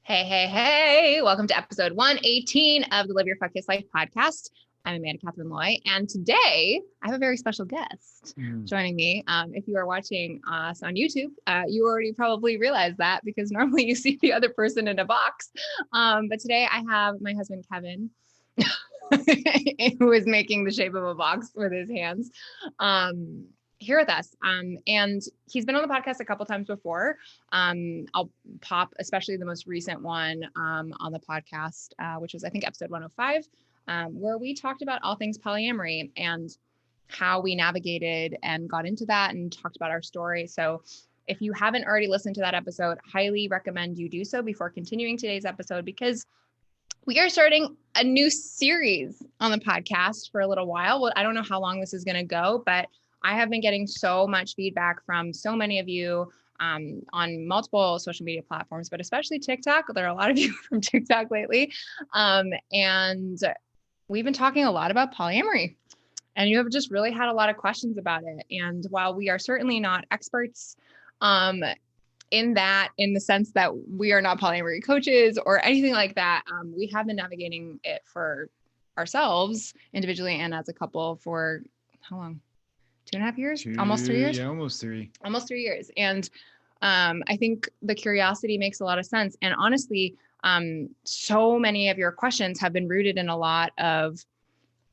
Hey, hey, hey. Welcome to episode 118 of the Live Your Fuck Kiss Life podcast. I'm Amanda Catherine Loy, and today I have a very special guest joining me. If you are watching us on YouTube, you already probably realized that because normally you see the other person in a box. But today I have my husband, Kevan, who is making the shape of a box with his hands. Here with us. And he's been on the podcast a couple times before. I'll pop, especially the most recent one on the podcast, which was, I think, episode 105, where we talked about all things polyamory and how we navigated and got into that and talked about our story. So if you haven't already listened to that episode, highly recommend you do so before continuing today's episode, because we are starting a new series on the podcast for a little while. Well, I don't know how long this is going to go, but I have been getting so much feedback from so many of you on multiple social media platforms, but especially TikTok. There are a lot of you from TikTok lately. And we've been talking a lot about polyamory, and you have just really had a lot of questions about it. And while we are certainly not experts in the sense that we are not polyamory coaches or anything like that, we have been navigating it for ourselves individually and as a couple for how long? 2.5 years, almost 3 years. Yeah, almost 3 years. And I think the curiosity makes a lot of sense. And honestly, so many of your questions have been rooted in a lot of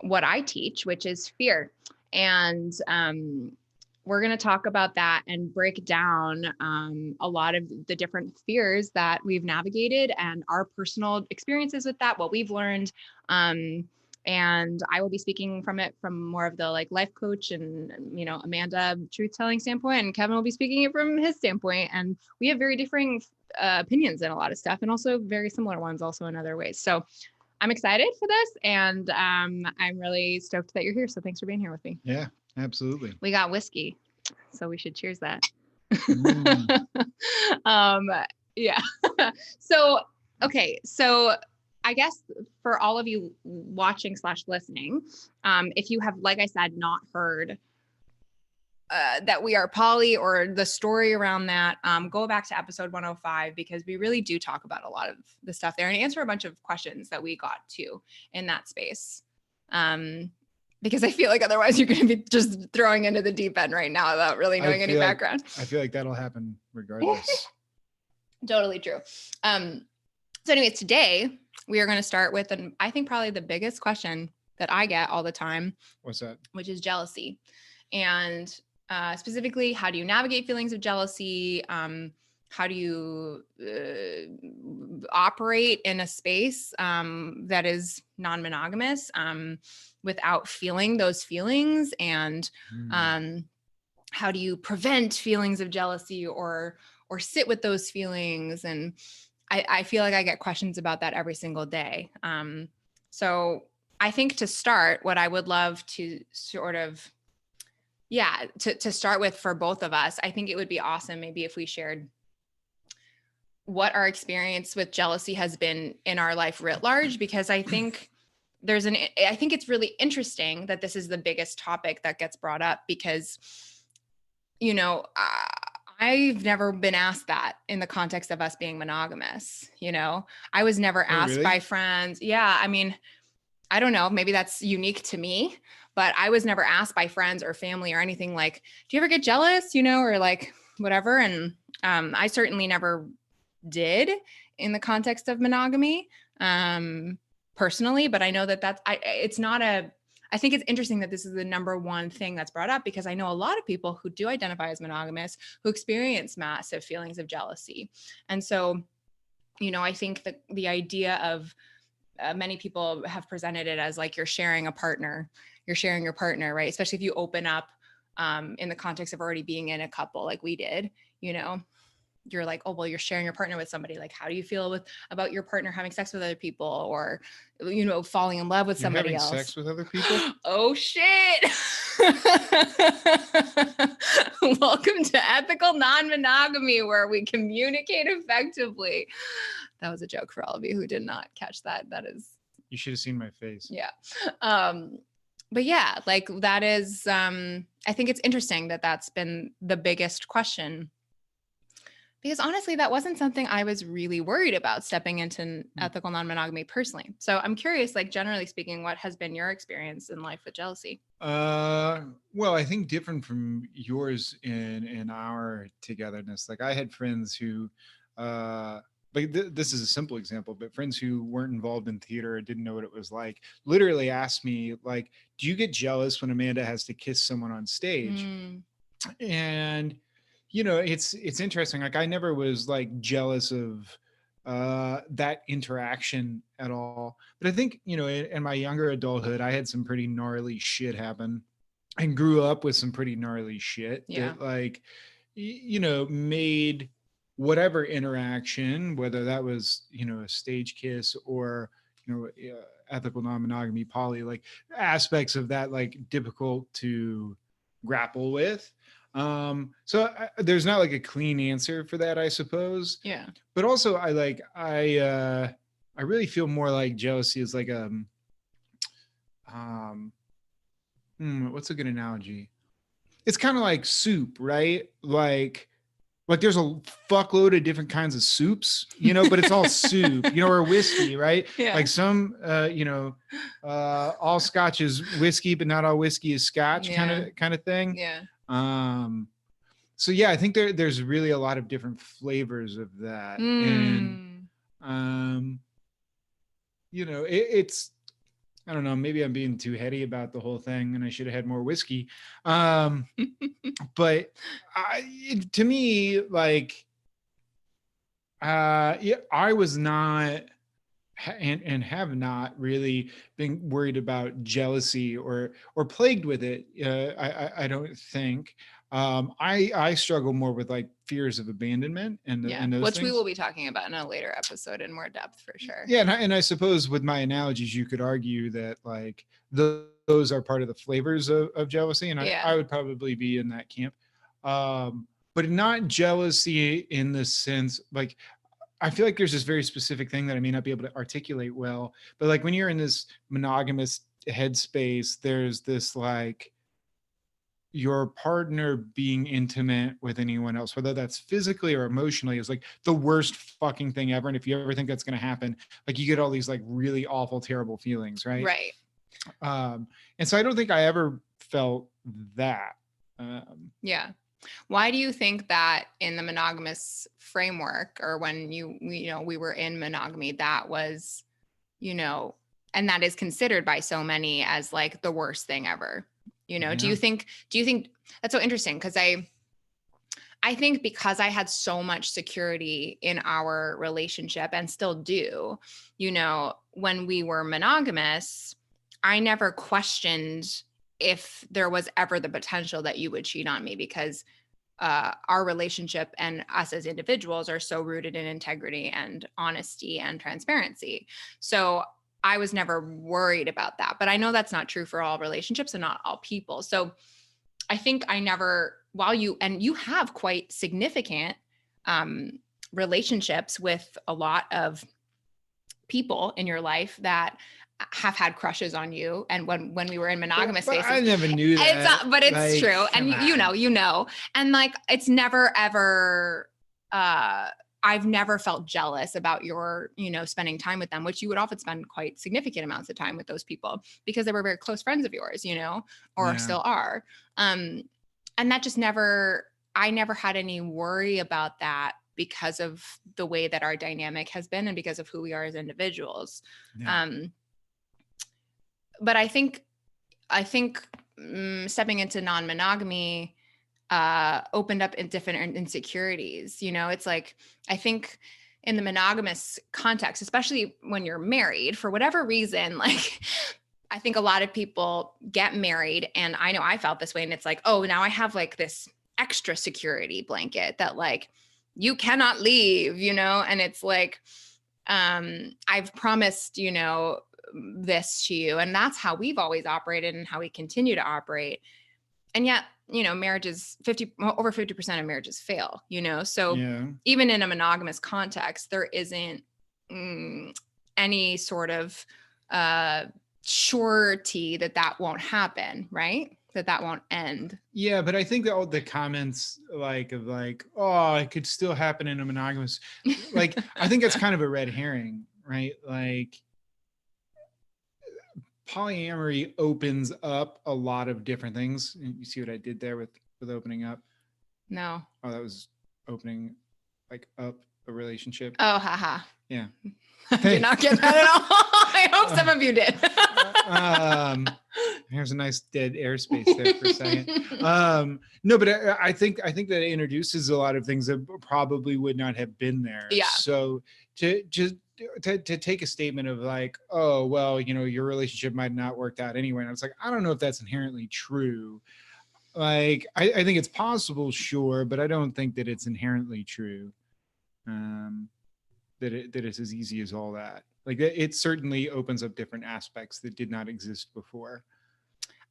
what I teach, which is fear. And we're going to talk about that and break down a lot of the different fears that we've navigated and our personal experiences with that, what we've learned. And I will be speaking from more of the life coach and, Amanda truth telling standpoint, and Kevan will be speaking it from his standpoint. And we have very differing opinions in a lot of stuff, and also very similar ones also in other ways. So I'm excited for this, and I'm really stoked that you're here. So thanks for being here with me. Yeah, absolutely. We got whiskey, so we should cheers that. Yeah. So, okay. So I guess for all of you watching / listening, if you have, like I said, not heard that we are poly or the story around that, go back to episode 105, because we really do talk about a lot of the stuff there and answer a bunch of questions that we got to in that space. Because I feel like otherwise you're going to be just throwing into the deep end right now without really knowing any background. I feel like that'll happen regardless. Totally true. So anyways, today we are going to start with, I think probably the biggest question that I get all the time. What's that? Which is jealousy. And specifically, how do you navigate feelings of jealousy? How do you operate in a space that is non-monogamous without feeling those feelings? And how do you prevent feelings of jealousy or sit with those feelings? And I feel like I get questions about that every single day. So I think to start, what I would love to sort of, to start with for both of us, I think it would be awesome maybe if we shared what our experience with jealousy has been in our life writ large, because I think I think it's really interesting that this is the biggest topic that gets brought up, because, I've never been asked that in the context of us being monogamous. I was never asked by friends. Yeah. I mean, I don't know, maybe that's unique to me, but I was never asked by friends or family or anything like, do you ever get jealous, or like whatever. And I certainly never did in the context of monogamy personally, but I know I think it's interesting that this is the number one thing that's brought up, because I know a lot of people who do identify as monogamous who experience massive feelings of jealousy. And so, I think that the idea of many people have presented it as like you're sharing your partner, right? Especially if you open up in the context of already being in a couple like we did, you're like, oh, well, you're sharing your partner with somebody. Like, how do you feel about your partner having sex with other people, or, falling in love with somebody else? Sex with other people? Oh, shit. Welcome to ethical non-monogamy, where we communicate effectively. That was a joke for all of you who did not catch that. You should have seen my face. Yeah. But yeah, like that is, I think it's interesting that that's been the biggest question Because honestly, that wasn't something I was really worried about stepping into ethical non-monogamy personally. So I'm curious, like generally speaking, what has been your experience in life with jealousy? Well, I think different from yours in our togetherness. Like I had friends who, this is a simple example, but friends who weren't involved in theater or didn't know what it was like, literally asked me, like, "Do you get jealous when Amanda has to kiss someone on stage?" Mm, And it's interesting. Like I never was like jealous of that interaction at all. But I think, in my younger adulthood, I had some pretty gnarly shit happen and grew up with some pretty gnarly shit yeah. that like made whatever interaction, whether that was a stage kiss or ethical non-monogamy, poly, like aspects of that, like difficult to grapple with. There's not like a clean answer for that, I suppose. Yeah. But also I really feel more like jealousy is like um what's a good analogy? It's kind of like soup, right? Like there's a fuckload of different kinds of soups, but it's all soup, or whiskey, right? Yeah. Like some all scotch is whiskey, but not all whiskey is scotch, kind of thing. Yeah. So yeah, I think there's really a lot of different flavors of that. And it's, I don't know, maybe I'm being too heady about the whole thing and I should have had more whiskey. But to me, like, yeah, I was not and have not really been worried about jealousy or plagued with it. I don't think. I struggle more with like fears of abandonment and those which things. we will be talking about in a later episode in more depth for sure. Yeah, and I suppose with my analogies, you could argue that like those are part of the flavors of jealousy, and I would probably be in that camp. But not jealousy in the sense like I feel like there's this very specific thing that I may not be able to articulate well, but like when you're in this monogamous headspace, there's this like your partner being intimate with anyone else, whether that's physically or emotionally, is like the worst fucking thing ever. And if you ever think that's going to happen, like you get all these like really awful, terrible feelings, right? Right. And so I don't think I ever felt that. Yeah. Why do you think that in the monogamous framework, or when we were in monogamy, that was, and that is considered by so many as like the worst thing ever? Yeah. Do you think that's so interesting? Because I think because I had so much security in our relationship and still do, when we were monogamous, I never questioned if there was ever the potential that you would cheat on me, because our relationship and us as individuals are so rooted in integrity and honesty and transparency. So I was never worried about that. But I know that's not true for all relationships and not all people. So I think I never, while you have quite significant relationships with a lot of people in your life that have had crushes on you, and when we were in monogamous spaces, I never knew that. But it's like, true, and you know, and like it's never ever. I've never felt jealous about your, spending time with them, which you would often spend quite significant amounts of time with those people because they were very close friends of yours, or still are. And that just I never had any worry about that because of the way that our dynamic has been and because of who we are as individuals. Yeah. But I think stepping into non-monogamy opened up in different insecurities. It's like, I think in the monogamous context, especially when you're married, for whatever reason, like I think a lot of people get married, and I know I felt this way, and it's like, oh, now I have like this extra security blanket that like you cannot leave, and it's like, I've promised, this to you, and that's how we've always operated and how we continue to operate. And yet, marriages, over 50% of marriages fail, so even in a monogamous context, there isn't any sort of surety that won't happen, right? that won't end. Yeah, but I think that all the comments oh, it could still happen in a monogamous, I think that's kind of a red herring, right? Like, polyamory opens up a lot of different things. You see what I did there with opening up? No. Oh, that was opening up a relationship. Oh, haha. Yeah. I did not get that at all. I hope some of you did. There's a nice dead airspace there for a second. No, but I think that it introduces a lot of things that probably would not have been there. Yeah. So to take a statement of oh, well, your relationship might not worked out anyway. And it's I don't know if that's inherently true. I think it's possible, sure, but I don't think that it's inherently true. That it's as easy as all that. It certainly opens up different aspects that did not exist before.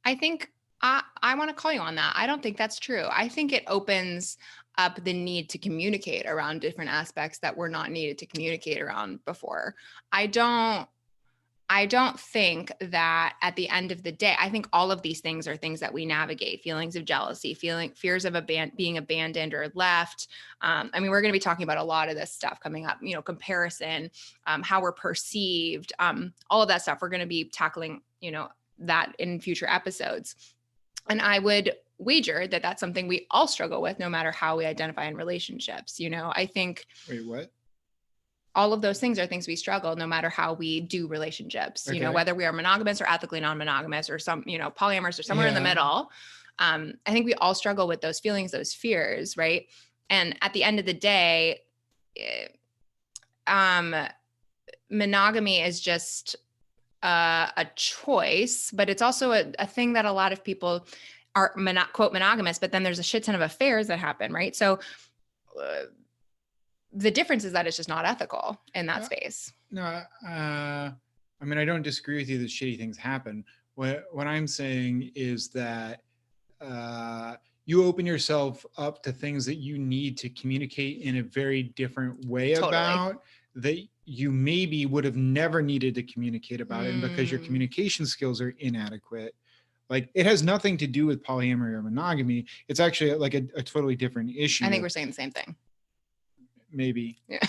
I think I want to call you on that. I don't think that's true. I think it opens up the need to communicate around different aspects that were not needed to communicate around before. I don't think that at the end of the day, I think all of these things are things that we navigate: feelings of jealousy, fears of being abandoned or left. I mean, we're going to be talking about a lot of this stuff coming up, comparison, how we're perceived, all of that stuff. We're going to be tackling, that in future episodes. And I would wager that that's something we all struggle with, no matter how we identify in relationships. I think. Wait, what? All of those things are things we struggle no matter how we do relationships, okay. Whether we are monogamous or ethically non-monogamous or some, polyamorous or somewhere in the middle. I think we all struggle with those feelings, those fears, right? And at the end of the day, monogamy is just a choice, but it's also a thing that a lot of people are quote monogamous, but then there's a shit ton of affairs that happen, right? So the difference is that it's just not ethical in that space. No, I mean, I don't disagree with you that shitty things happen. What I'm saying is that you open yourself up to things that you need to communicate in a very different way about that you maybe would have never needed to communicate about it. And because your communication skills are inadequate, it has nothing to do with polyamory or monogamy. It's actually a totally different issue. I think we're saying the same thing. Maybe. Yeah.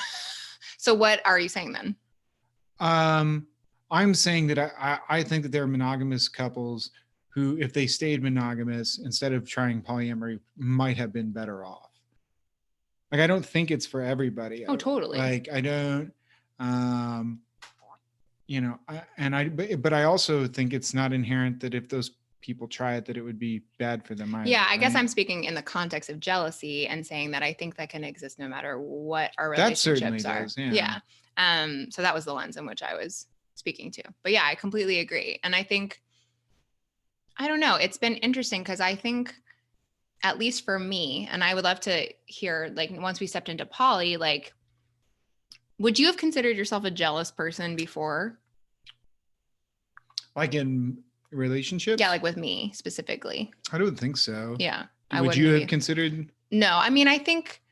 So what are you saying then? I'm saying that I think that there are monogamous couples who, if they stayed monogamous instead of trying polyamory, might have been better off. I don't think it's for everybody. Oh, totally. I don't, but I also think it's not inherent that if those people try it, that it would be bad for them either. Yeah, I guess I'm speaking in the context of jealousy and saying that I think that can exist no matter what our relationships are. Does, yeah. So that was the lens in which I was speaking to. But yeah, I completely agree. And I think, I don't know, it's been interesting because I think, at least for me, and I would love to hear, once we stepped into poly, would you have considered yourself a jealous person before? In relationships? Yeah, with me specifically. I don't think so. Yeah. Would you have considered? No, I mean, I think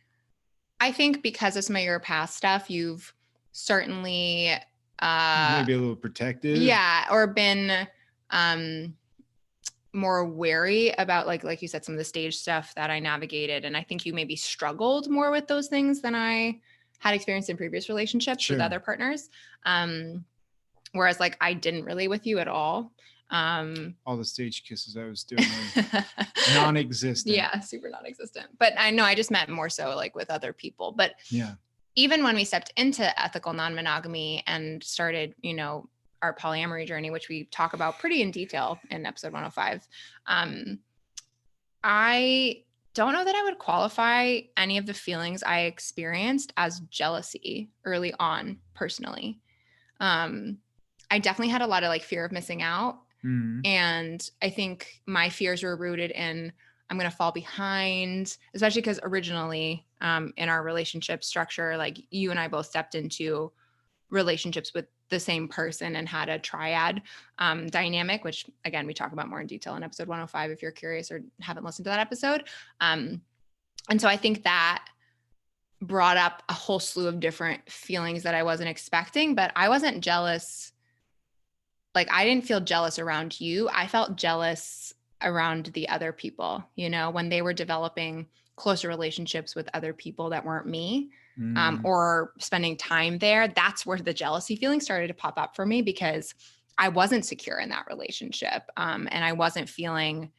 because of some of your past stuff, you've certainly maybe a little protective. Yeah, or been more wary about like you said, some of the stage stuff that I navigated. And I think you maybe struggled more with those things than I had experienced in previous relationships with other partners. Whereas I didn't really with you at all. All the stage kisses I was doing were non-existent. Yeah, super non-existent. But I know I just meant more so with other people. But yeah, even when we stepped into ethical non-monogamy and started, our polyamory journey, which we talk about pretty in detail in episode 105, I don't know that I would qualify any of the feelings I experienced as jealousy early on personally. I definitely had a lot of fear of missing out. Mm-hmm. And I think my fears were rooted in, I'm going to fall behind, especially because originally in our relationship structure, you and I both stepped into relationships with the same person and had a triad dynamic, which again, we talk about more in detail in episode 105, if you're curious or haven't listened to that episode. And so I think that brought up a whole slew of different feelings that I wasn't expecting, but I wasn't jealous. I didn't feel jealous around you. I felt jealous around the other people, you know, when they were developing closer relationships with other people that weren't me, or spending time there, that's where the jealousy feeling started to pop up for me, because I wasn't secure in that relationship. And I wasn't feeling,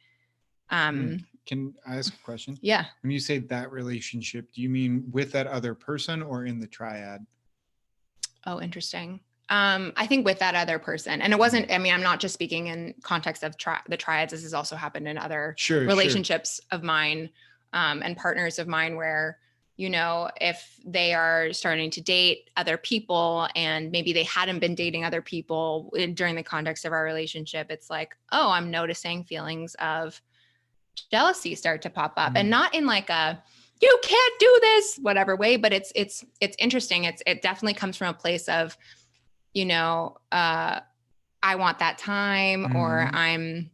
Can I ask a question? Yeah. When you say that relationship, do you mean with that other person or in the triad? Oh, interesting. I think with that other person, and it wasn't, I mean, I'm not just speaking in context of the triads. This has also happened in other relationships of mine, and partners of mine where, you know, if they are starting to date other people and maybe they hadn't been dating other people during the context of our relationship, it's like, oh, I'm noticing feelings of jealousy start to pop up, and not in like a, you can't do this, whatever way, but it's interesting. It definitely comes from a place of, you know, I want that time, or I'm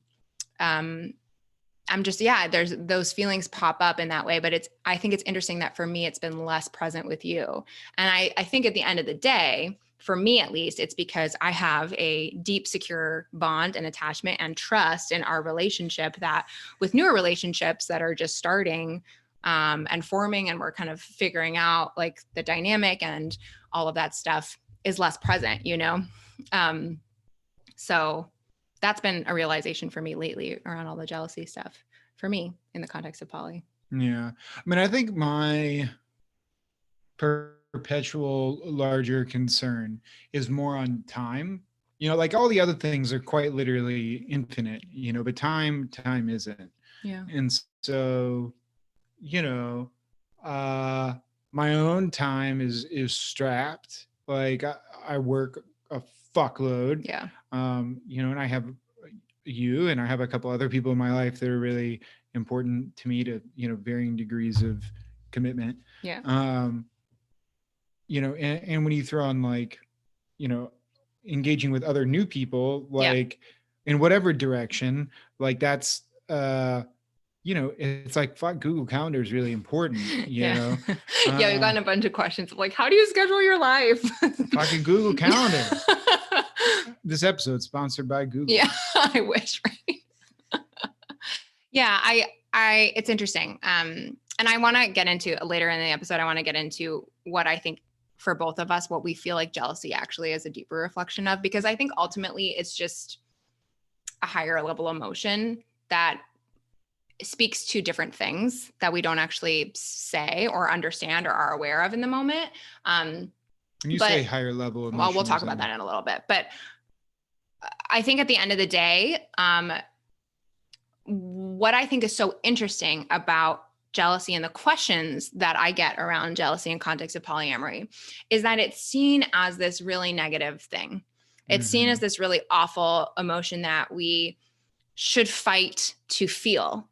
just, there's those feelings pop up in that way. But I think it's interesting that for me, it's been less present with you. And I think at the end of the day, for me, at least, it's because I have a deep, secure bond and attachment and trust in our relationship that with newer relationships that are just starting, and forming, and we're kind of figuring out like the dynamic and all of that stuff is less present, you know? So that's been a realization for me lately around all the jealousy stuff for me in the context of poly. Yeah. I mean, I think my perpetual larger concern is more on time. You know, like all the other things are quite literally infinite, you know, but time isn't. Yeah. And so, you know, my own time is strapped. Like I work a fuckload. Yeah. You know, and I have you, and I have a couple other people in my life that are really important to me, to, you know, varying degrees of commitment. Yeah. You know, and when you throw on like, you know, engaging with other new people, like in whatever direction, like that's, you know, it's like, fuck, Google Calendar is really important, you know? Yeah, we've gotten a bunch of questions of like, how do you schedule your life? Fucking Google Calendar. This episode sponsored by Google. Yeah, I wish, right? Yeah, I it's interesting. And I want to get into later in the episode, I want to get into what I think for both of us, what we feel like jealousy actually is a deeper reflection of, because I think ultimately it's just a higher level emotion that speaks to different things that we don't actually say or understand or are aware of in the moment. When you say higher level emotion, well, we'll talk about that in a little bit, but I think at the end of the day, what I think is so interesting about jealousy and the questions that I get around jealousy in context of polyamory is that it's seen as this really negative thing. It's seen as this really awful emotion that we should fight to feel,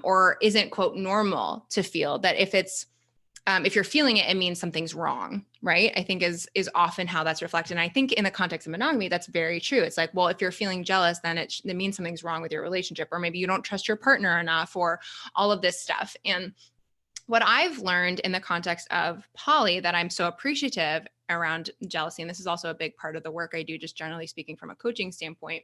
or isn't, quote, normal to feel. That if you're feeling it, it means something's wrong, right? I think is often how that's reflected. And I think in the context of monogamy, that's very true. It's like, well, if you're feeling jealous, then it means something's wrong with your relationship, or maybe you don't trust your partner enough, or all of this stuff. And what I've learned in the context of poly that I'm so appreciative around jealousy, and this is also a big part of the work I do, just generally speaking from a coaching standpoint,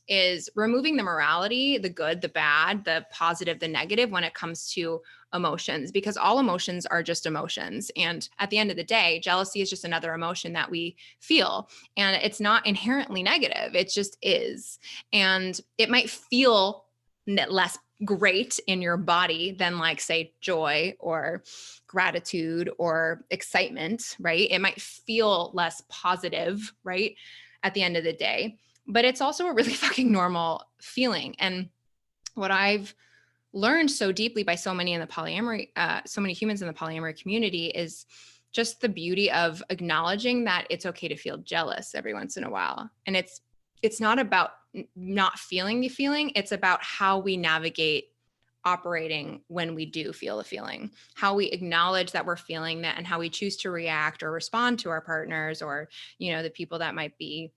is removing the morality, the good, the bad, the positive, the negative when it comes to emotions, because all emotions are just emotions. And at the end of the day, jealousy is just another emotion that we feel. And it's not inherently negative. It just is. And it might feel less great in your body than, like, say, joy or gratitude or excitement, right? It might feel less positive, right? At the end of the day, but it's also a really fucking normal feeling. And what I've learned so deeply by so many in the polyamory, so many humans in the polyamory community, is just the beauty of acknowledging that it's okay to feel jealous every once in a while. And it's not about not feeling the feeling. It's about how we navigate operating when we do feel the feeling, how we acknowledge that we're feeling that, and how we choose to react or respond to our partners, or, you know, the people that might be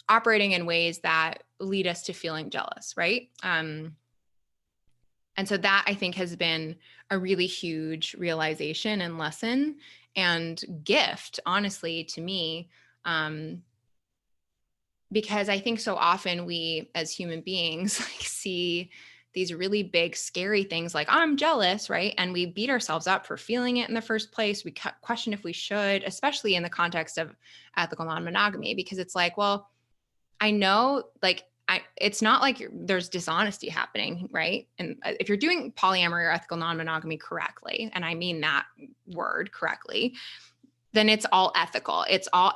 operating in ways that lead us to feeling jealous, right? And so that, I think, has been a really huge realization and lesson and gift, honestly, to me, because I think so often we as human beings like see these really big, scary things like I'm jealous, right? And we beat ourselves up for feeling it in the first place. We question if we should, especially in the context of ethical non-monogamy, because it's like, well, I know like it's not like there's dishonesty happening, right? And if you're doing polyamory or ethical non-monogamy correctly, and I mean that word correctly, then it's all ethical.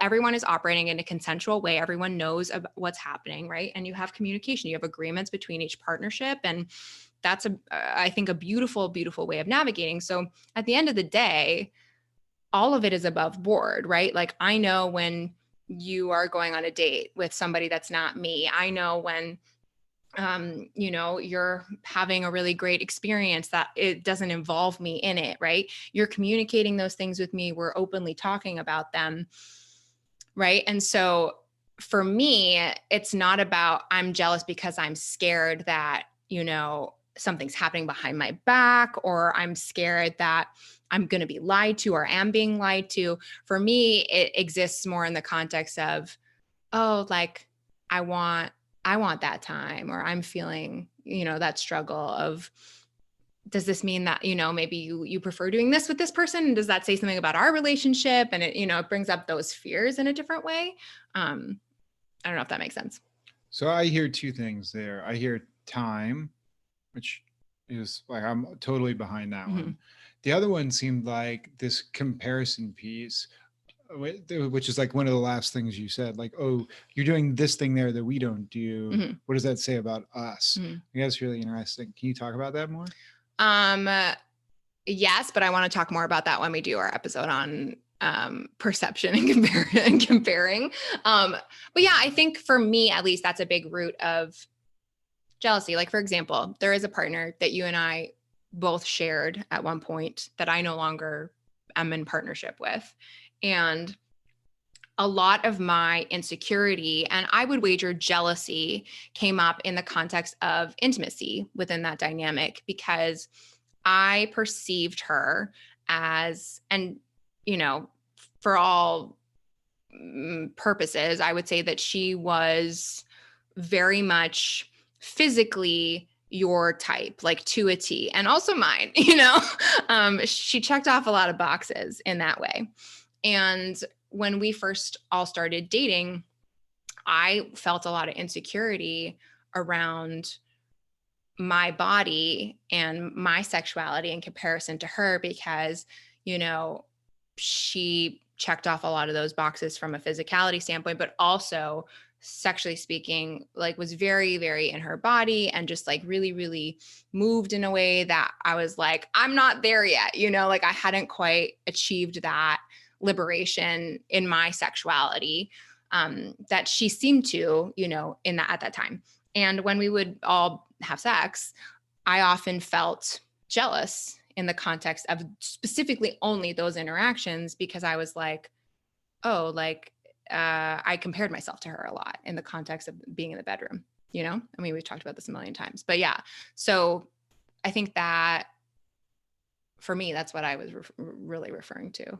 Everyone is operating in a consensual way. Everyone knows about what's happening, right? And you have communication, you have agreements between each partnership. And that's I think a beautiful, beautiful way of navigating. So at the end of the day, all of it is above board, right? Like I know when you are going on a date with somebody that's not me. I know when you're having a really great experience that it doesn't involve me in it, right? You're communicating those things with me. We're openly talking about them, right? And so for me, it's not about I'm jealous because I'm scared that, something's happening behind my back, or I'm scared that I'm going to be lied to or am being lied to. For me, it exists more in the context of, oh, like I want that time, or I'm feeling, that struggle of, does this mean that, maybe you prefer doing this with this person? And does that say something about our relationship? And it, it brings up those fears in a different way. I don't know if that makes sense. So I hear two things there. I hear time, which is like, I'm totally behind that one. The other one seemed like this comparison piece, which is like one of the last things you said, like, oh, you're doing this thing there that we don't do. What does that say about us? I guess it's really interesting. Can you talk about that more? Yes, but I want to talk more about that when we do our episode on perception and comparing. But yeah, I think for me, at least, that's a big root of jealousy. Like, for example, there is a partner that you and I both shared at one point that I no longer am in partnership with. And a lot of my insecurity, and I would wager jealousy, came up in the context of intimacy within that dynamic, because I perceived her as, and, for all purposes, I would say that she was very much physically your type, like to a T, and also mine, she checked off a lot of boxes in that way. And when we first all started dating, I felt a lot of insecurity around my body and my sexuality in comparison to her, because, she checked off a lot of those boxes from a physicality standpoint, but also sexually speaking, like was very, very in her body and just like really, really moved in a way that I was like, I'm not there yet, like I hadn't quite achieved that liberation in my sexuality that she seemed to, at that time. And when we would all have sex, I often felt jealous in the context of specifically only those interactions, because I was like, oh, like I compared myself to her a lot in the context of being in the bedroom, I mean, we've talked about this a million times, but yeah. So I think that for me, that's what I was really referring to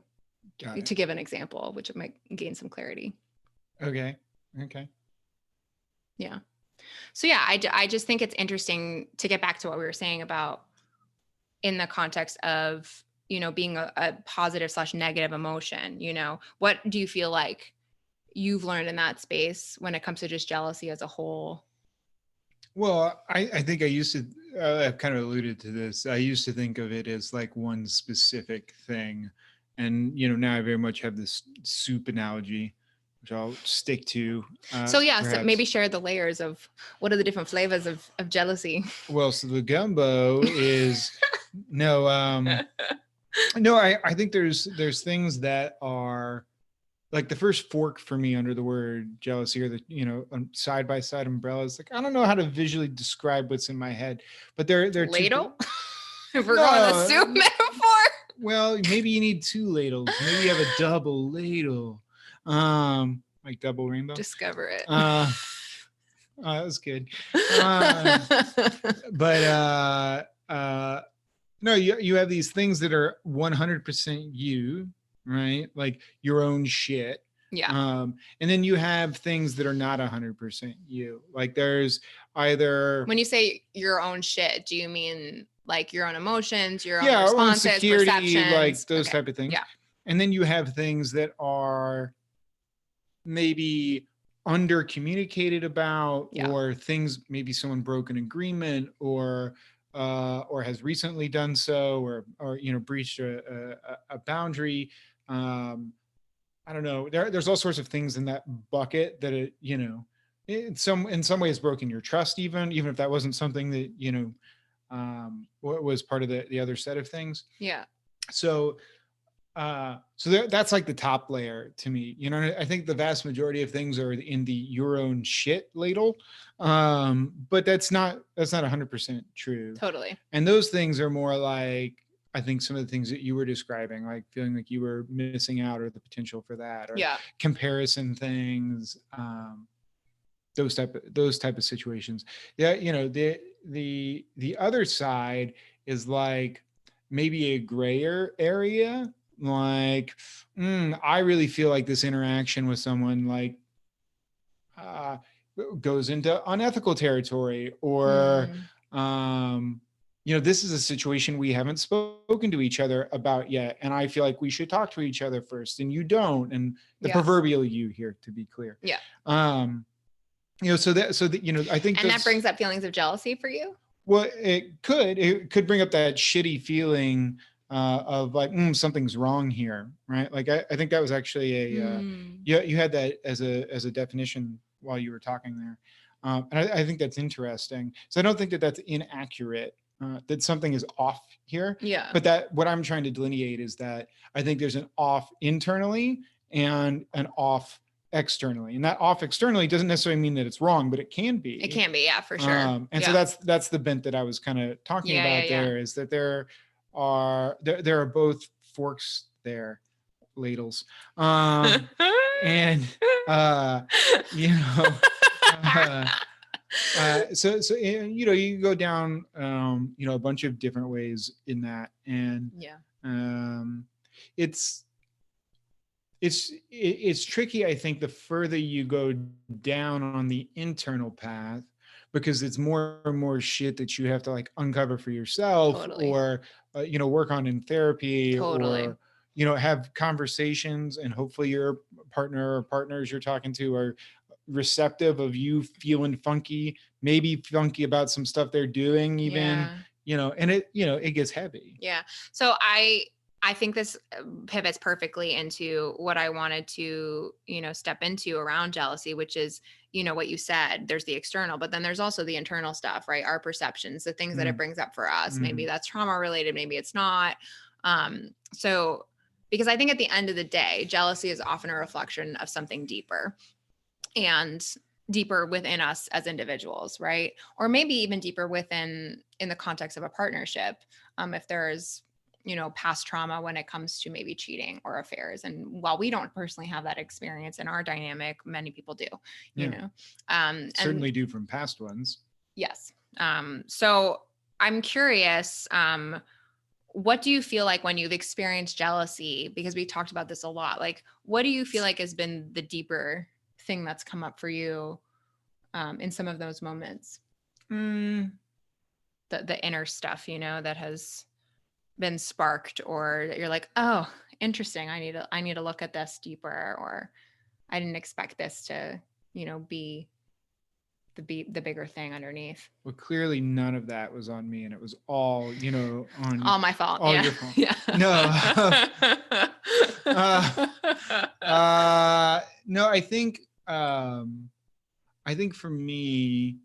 give an example, which it might gain some clarity. Okay. Yeah. So yeah, I just think it's interesting to get back to what we were saying about in the context of, being a positive / negative emotion, what do you feel like you've learned in that space when it comes to just jealousy as a whole? Well, I think I used to, I've kind of alluded to this. I used to think of it as like one specific thing. And, now I very much have this soup analogy, which I'll stick to. So maybe share the layers of what are the different flavors of jealousy. Well, so the gumbo is I think there's things that are like the first fork for me under the word jealousy, or the, side by side umbrellas. Like, I don't know how to visually describe what's in my head, but they're ladle. If we're going to soup metaphor. Well, maybe you need two ladles. Maybe you have a double ladle. Like double rainbow. Discover it. That was good. No, you have these things that are 100% you, right? Like your own shit. And then you have things that are not 100% you. Like there's either, when you say your own shit, do you mean like your own emotions, your own our own responses, security, perceptions, like those type of things. Yeah. And then you have things that are maybe under communicated about, or things maybe someone broke an agreement, or has recently done so, or breached a boundary. I don't know. There's all sorts of things in that bucket that it, in some ways broken your trust, even if that wasn't something that was part of the other set of things. Yeah. So that's like the top layer to me. I think the vast majority of things are in the your own shit ladle, but that's not 100% true. Totally. And those things are more like, I think some of the things that you were describing, like feeling like you were missing out, or the potential for that, or comparison things, those type of situations. Yeah, the other side is like maybe a grayer area. Like, I really feel like this interaction with someone like goes into unethical territory, or this is a situation we haven't spoken to each other about yet, and I feel like we should talk to each other first, and you don't, and the proverbial you here, to be clear. Yeah. So that I think, and that brings up feelings of jealousy for you. Well, it could bring up that shitty feeling of like, something's wrong here, right? Like I think that was actually you had that as a definition while you were talking there, and I think that's interesting. So I don't think that that's inaccurate, that something is off here. Yeah. But that what I'm trying to delineate is that I think there's an off internally and an off externally, and that off externally doesn't necessarily mean that it's wrong, but it can be. It can be, yeah, for sure. So that's the bent that I was kind of talking about there. Is that there are both forks there, ladles, and so you go down a bunch of different ways in that, and it's tricky. I think the further you go down on the internal path, because it's more and more shit that you have to like uncover for yourself, or work on in therapy, or have conversations, and hopefully your partner or partners you're talking to are receptive of you feeling funky, maybe funky about some stuff they're doing, even and it gets heavy. Yeah. So I think this pivots perfectly into what I wanted to, step into around jealousy, which is, what you said, there's the external, but then there's also the internal stuff, right? Our perceptions, the things that it brings up for us. Maybe that's trauma related, maybe it's not. So, because I think at the end of the day, jealousy is often a reflection of something deeper and deeper within us as individuals, right? Or maybe even deeper in the context of a partnership. If there's, past trauma when it comes to maybe cheating or affairs. And while we don't personally have that experience in our dynamic, many people do, certainly do from past ones. Yes. So I'm curious, what do you feel like when you've experienced jealousy? Because we talked about this a lot. Like, what do you feel like has been the deeper thing that's come up for you in some of those moments? The inner stuff, that has been sparked, or you're like, oh, interesting, I need to look at this deeper, or I didn't expect this to be the bigger thing underneath. Well, clearly none of that was on me, and it was all on all my fault. All your fault. Yeah. No. No, I think for me,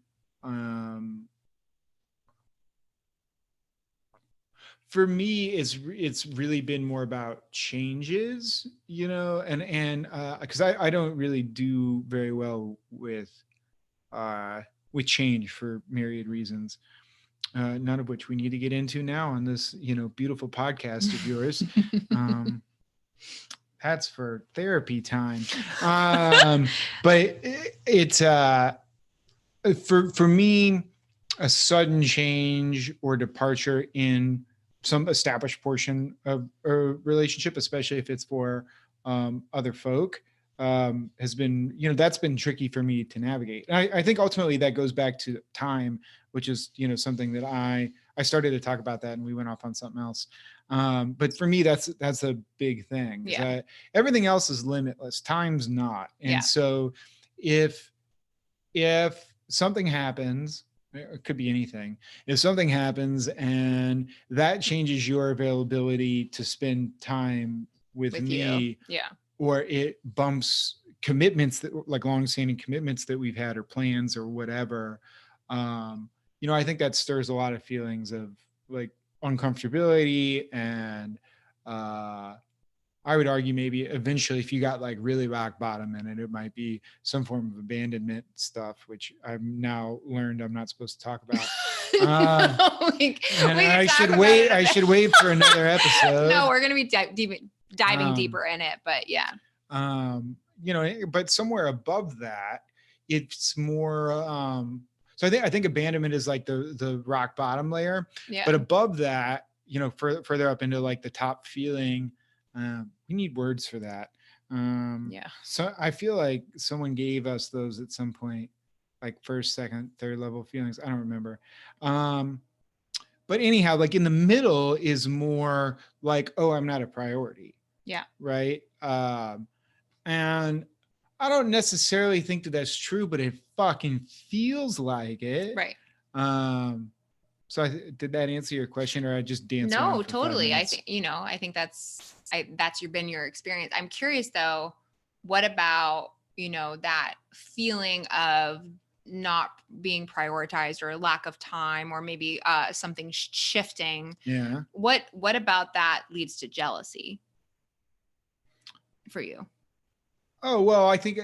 it's really been more about changes, and because I don't really do very well with change for myriad reasons, none of which we need to get into now on this beautiful podcast of yours. That's for therapy time. But it's for me, a sudden change or departure in some established portion of a relationship, especially if it's for other folk, has been, that's been tricky for me to navigate. And I think ultimately that goes back to time, which is, something that I started to talk about that and we went off on something else. But for me, that's a big thing. Yeah. Everything else is limitless. Time's not. And so if something happens, it could be anything. If something happens and that changes your availability to spend time with me, or it bumps commitments that like longstanding commitments that we've had or plans or whatever, I think that stirs a lot of feelings of like uncomfortability and I would argue maybe eventually if you got like really rock bottom in it, it might be some form of abandonment stuff, which I've now learned I'm not supposed to talk about. I should wait for another episode. No, we're going to be diving deeper in it, but yeah. But somewhere above that, it's more, so I think abandonment is like the rock bottom layer, but above that, further up into like the top feeling, we need words for that. So I feel like someone gave us those at some point, like first, second, third level feelings. I don't remember. But anyhow, like in the middle is more like, oh, I'm not a priority. Yeah. Right. And I don't necessarily think that that's true, but it fucking feels like it. Right. So did that answer your question, or I just danced? No, totally. I think, I think that's been your experience. I'm curious though, what about, that feeling of not being prioritized or lack of time or maybe something shifting? Yeah. What about that leads to jealousy for you? Oh, well, I think,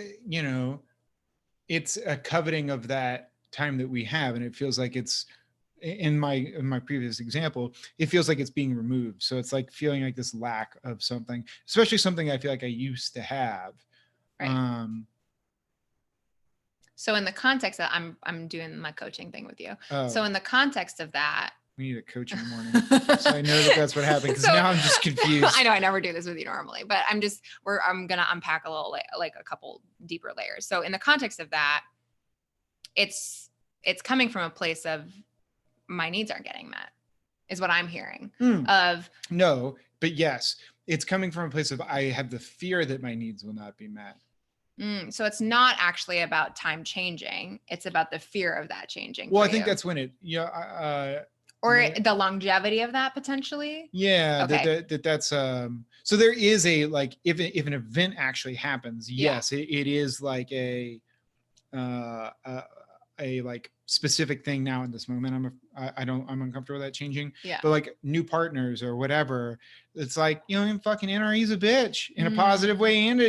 it's a coveting of that time that we have. And it feels like it's, in my previous example, it feels like it's being removed. So it's like feeling like this lack of something, especially something I feel like I used to have. Right. So in the context that I'm doing my coaching thing with you. Oh. So in the context of that, we need a coach in the morning. So I know that's what happened, because now I'm just confused. I know I never do this with you normally, but I'm going to unpack a little, like a couple deeper layers. So in the context of that, it's coming from a place of my needs aren't getting met, is what I'm hearing. No, but yes, it's coming from a place of I have the fear that my needs will not be met. So it's not actually about time changing. It's about the fear of that changing. Well, I think that's when or the longevity of that potentially. Yeah. Okay. That's so there is a, like, if an event actually happens, yes, it is like a like specific thing now in this moment. I'm uncomfortable with that changing. Yeah. But like new partners or whatever, it's like, fucking NRE is a bitch in a positive way. And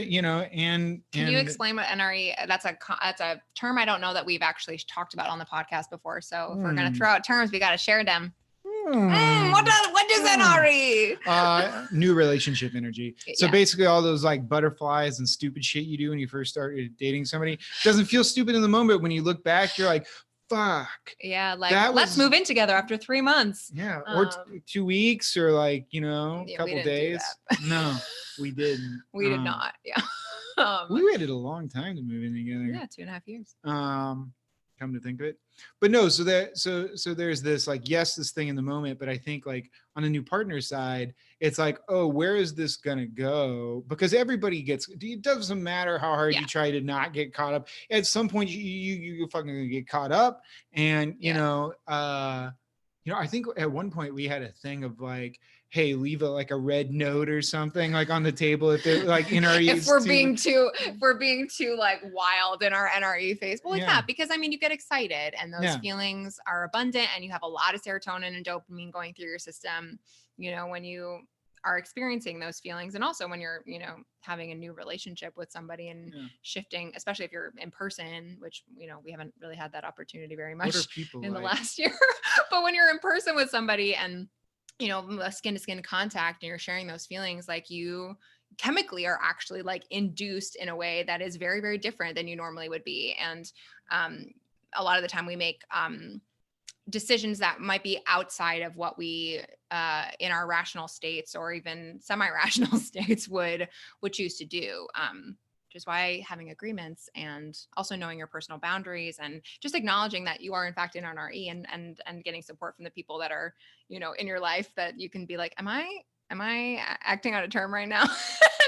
can you explain what NRE, that's a term I don't know that we've actually talked about on the podcast before. So if we're going to throw out terms, we got to share them. What does NRE? New relationship energy. So basically all those like butterflies and stupid shit you do when you first started dating somebody doesn't feel stupid in the moment. When you look back, you're like, fuck. Yeah. Like, let's move in together after 3 months. Yeah. Or 2 weeks, or like, a couple days. No, we didn't. We did not. Yeah. We waited a long time to move in together. Yeah. 2.5 years. Come to think of it. But no, so there's this, like, yes, this thing in the moment, but I think like on a new partner side, it's like, oh, where is this gonna go? Because everybody it doesn't matter how hard you try to not get caught up. At some point you fucking gonna get caught up. And I think at one point we had a thing of like, hey, leave a red note or something like on the table if they're like NRE. If we're being too like wild in our NRE phase. Well, because you get excited and those feelings are abundant and you have a lot of serotonin and dopamine going through your system, when you are experiencing those feelings. And also when you're, having a new relationship with somebody and shifting, especially if you're in person, which, we haven't really had that opportunity very much in the last year, but when you're in person with somebody and, skin to skin contact and you're sharing those feelings, like you chemically are actually like induced in a way that is very, very different than you normally would be. And a lot of the time we make decisions that might be outside of what we in our rational states or even semi-rational states would choose to do, is why having agreements and also knowing your personal boundaries and just acknowledging that you are in fact an NRE and getting support from the people that are, you know, in your life that you can be like, am I acting out of term right now? And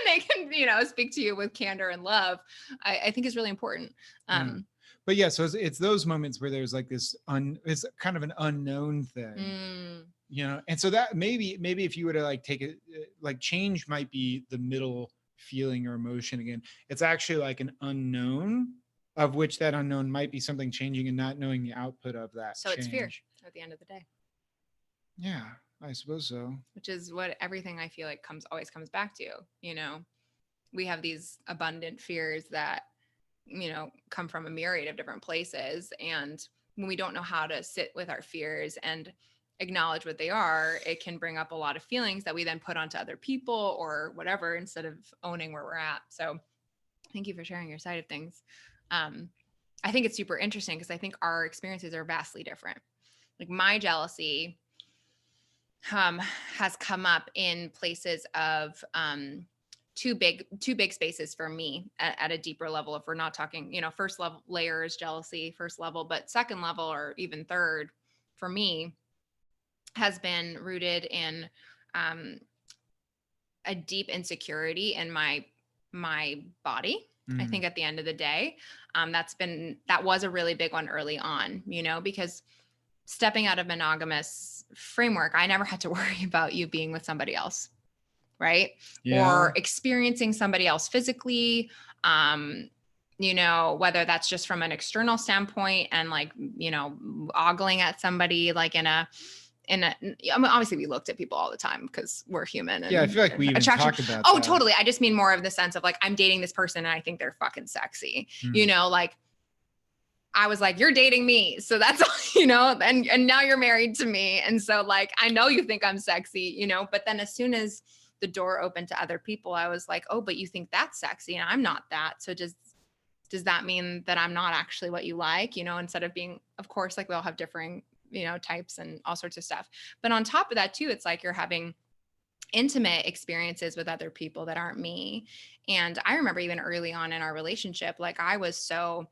they can, you know, speak to you with candor and love. I think is really important. But yeah, so it's those moments where there's like this it's kind of an unknown thing, you know? And so that maybe if you were to like take it, like change might be the middle feeling or emotion again. It's actually like an unknown, of which that unknown might be something changing and not knowing the output of that. So change. It's fear at the end of the day. Yeah, I suppose so. Which is what everything I feel like always comes back to, you know. We have these abundant fears that, you know, come from a myriad of different places. And when we don't know how to sit with our fears and acknowledge what they are, it can bring up a lot of feelings that we then put onto other people or whatever, instead of owning where we're at. So thank you for sharing your side of things. I think it's super interesting because I think our experiences are vastly different. Like my jealousy has come up in places of two big spaces for me at a deeper level. If we're not talking, you know, first level layer is jealousy, first level, but second level or even third for me has been rooted in a deep insecurity in my body. I think at the end of the day, that was a really big one early on, you know, because stepping out of monogamous framework, I never had to worry about you being with somebody else. Right. Yeah. Or experiencing somebody else physically, you know, whether that's just from an external standpoint and like, you know, ogling at somebody like I mean, obviously we looked at people all the time because we're human. And yeah, I feel like we even talked about that. Totally. I just mean more of the sense of like, I'm dating this person and I think they're fucking sexy, you know, like I was like, you're dating me. So that's, you know, and now you're married to me. And so like, I know you think I'm sexy, you know, but then as soon as the door opened to other people, I was like, oh, but you think that's sexy and I'm not that. So does that mean that I'm not actually what you like, you know, instead of being, of course, like we all have differing, you know, types and all sorts of stuff. But on top of that too, it's like you're having intimate experiences with other people that aren't me. And I remember even early on in our relationship, like I was so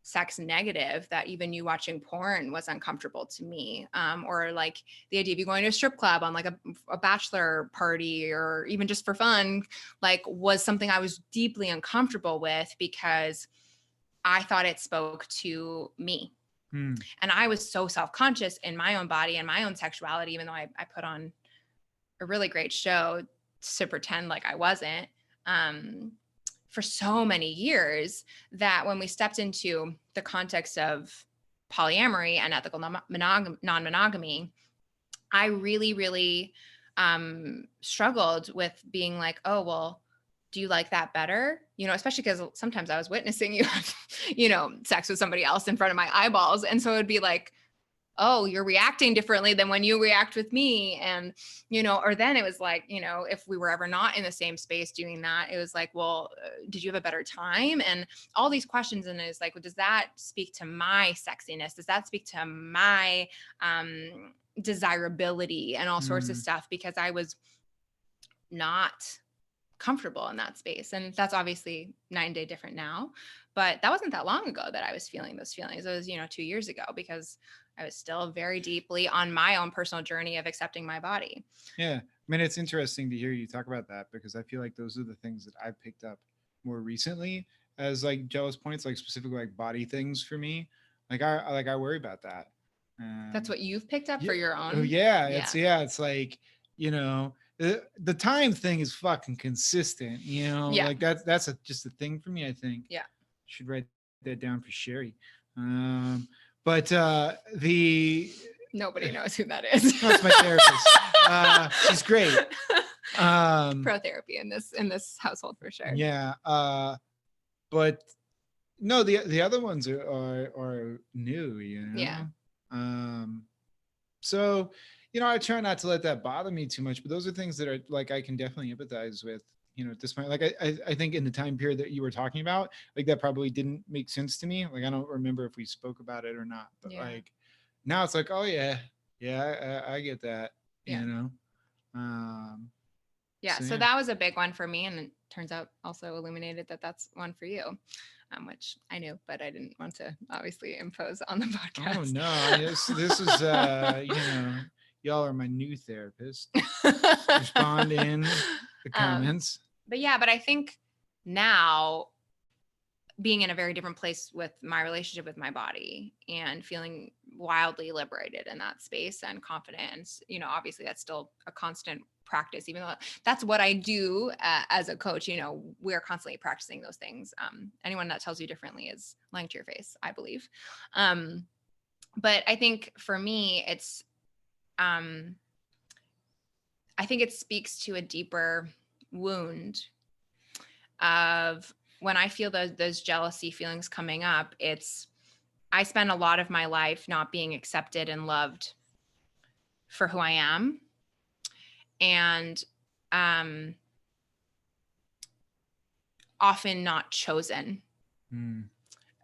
sex negative that even you watching porn was uncomfortable to me, or like the idea of you going to a strip club on like a bachelor party or even just for fun, like was something I was deeply uncomfortable with because I thought it spoke to me. And I was so self-conscious in my own body and my own sexuality, even though I put on a really great show to pretend like I wasn't, for so many years, that when we stepped into the context of polyamory and ethical non-monogamy, I really, really struggled with being like, oh, well, do you like that better? You know, especially because sometimes I was witnessing you have, you know, sex with somebody else in front of my eyeballs. And so it'd be like, oh, you're reacting differently than when you react with me. And, you know, or then it was like, you know, if we were ever not in the same space doing that, it was like, well, did you have a better time? And all these questions. And it's like, well, does that speak to my sexiness? Does that speak to my desirability and all sorts of stuff? Because I was not comfortable in that space. And that's obviously 9 day different now, but that wasn't that long ago that I was feeling those feelings. It was, you know, 2 years ago, because I was still very deeply on my own personal journey of accepting my body. Yeah. I mean, it's interesting to hear you talk about that, because I feel like those are the things that I've picked up more recently as like jealous points, like specifically like body things for me. Like I worry about that. That's what you've picked up for your own. Oh yeah. It's like, you know, the time thing is fucking consistent, you know, like that's just a thing for me, I think. Yeah. Should write that down for Sherry. But the nobody knows who that is. That's my therapist. She's great. Pro therapy in this household for sure. Yeah. But no, the other ones are new, you know. Yeah. So, you know, I try not to let that bother me too much, but those are things that are like I can definitely empathize with, you know, at this point. Like I think in the time period that you were talking about, like that probably didn't make sense to me. Like I don't remember if we spoke about it or not, but like now it's like, oh yeah, I get that, you know. So that was a big one for me, and turns out also illuminated that that's one for you, which I knew, but I didn't want to obviously impose on the podcast. Oh no, this is y'all are my new therapist. Respond in the comments. But I think now, being in a very different place with my relationship with my body and feeling wildly liberated in that space and confident, obviously that's still a constant practice, even though that's what I do as a coach. We're constantly practicing those things. Anyone that tells you differently is lying to your face, I believe. But I think for me, it's, I think it speaks to a deeper wound of when I feel those jealousy feelings coming up. I spend a lot of my life not being accepted and loved for who I am. And often not chosen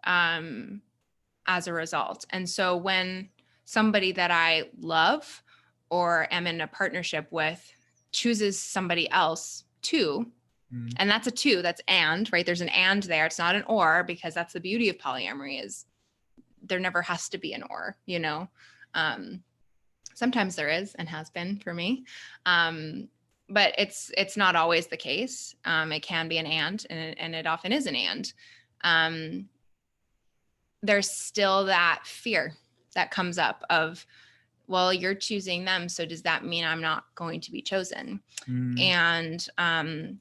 as a result. And so when somebody that I love or am in a partnership with chooses somebody else too, and that's a two, that's and, right? There's an and there. It's not an or, because that's the beauty of polyamory, is there never has to be an or, sometimes there is and has been for me. But it's not always the case. It can be an and it often is an and. There's still that fear that comes up of, well, you're choosing them, so does that mean I'm not going to be chosen? And